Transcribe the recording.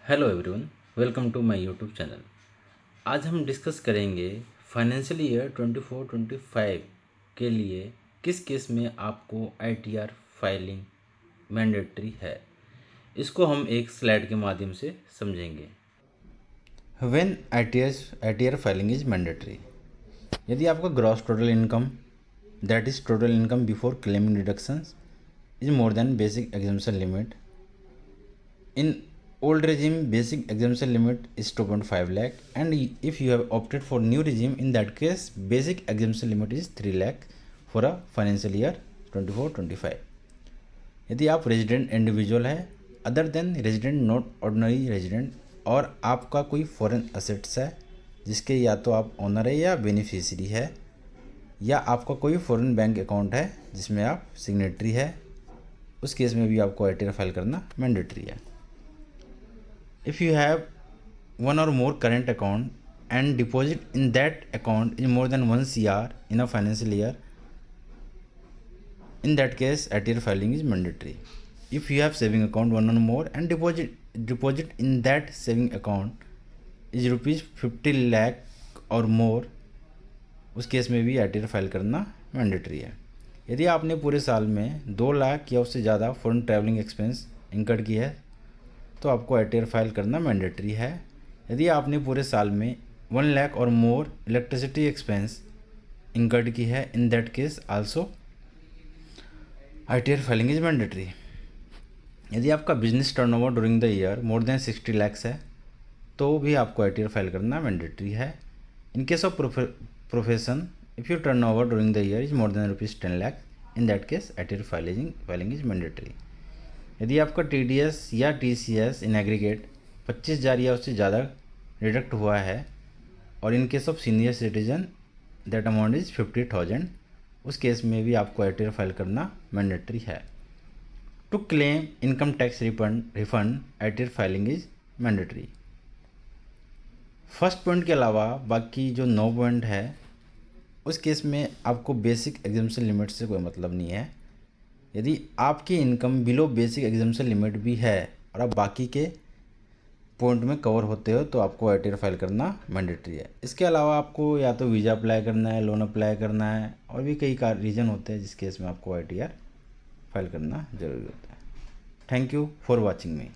Hello everyone, welcome to my YouTube channel. आज हम discuss करेंगे फाइनेंशियल ईयर 24-25 के लिए किस केस में आपको आईटीआर फाइलिंग मैंडेटरी है। इसको हम एक स्लाइड के माध्यम से समझेंगे। When ITR filing is mandatory, यदि आपका gross total income that is total income before claiming deductions is more than basic exemption limit. In old regime, basic exemption limit is 2.5 lakh, and if you have opted for new regime, in that case, basic exemption limit is 3 lakh for a financial year 24-25. यदि आप resident individual है other than resident not ordinary resident, और आपका कोई foreign assets है जिसके या तो आप ओनर है या बेनिफिशियरी है, या आपका कोई फॉरेन बैंक अकाउंट है जिसमें आप सिग्नेटरी है, उस केस में भी आपको आईटीआर फाइल करना मैंडेटरी है। If you have one or more current account and deposit in that account is more than 1 CR in a financial year, in that case ITR filing is mandatory. If you have saving account one or more and deposit in that saving account is rupees 50 lakh or more, उस केस में भी ITR file करना mandatory है। यदि आपने पूरे साल में 2 लाख या उससे ज़्यादा फॉरेन ट्रैवलिंग एक्सपेंस इंकर्ड की है तो आपको आईटीआर फाइल करना मैंडेटरी है। यदि आपने पूरे साल में 1 लाख और मोर इलेक्ट्रिसिटी एक्सपेंस इंकर्ड की है, in that case also ITR filing is mandatory. यदि आपका business turnover during the year more than 60 lakhs है तो भी आपको आईटीआर फाइल करना मैंडेटरी है। इन case of profession, if you turnover during the year is more than ₹10 lakh, in that case ITR filing is mandatory. यदि आपका टीडीएस या टीसीएस इन एग्रीगेट 25,000 या उससे ज़्यादा डिडक्ट हुआ है, और in case of senior citizen that amount is 50,000, उस केस में भी आपको आईटीआर फाइल करना मैंडेटरी है। To claim income tax refund ITR filing is mandatory. First point के अलावा बाकी जो 9 पॉइंट है उस केस में आपको बेसिक एग्जम्पशन लिमिट से कोई मतलब नहीं है। यदि आपकी income below basic exemption limit भी है और आप बाकी के पॉइंट में कवर होते हो तो आपको आईटीआर फाइल करना मैंडेटरी है। इसके अलावा आपको या तो वीज़ा अप्लाई करना है, लोन अप्लाई करना है, और भी कई रीज़न होते हैं जिस केस में आपको आईटीआर फाइल करना ज़रूरी होता है। Thank you for watching me.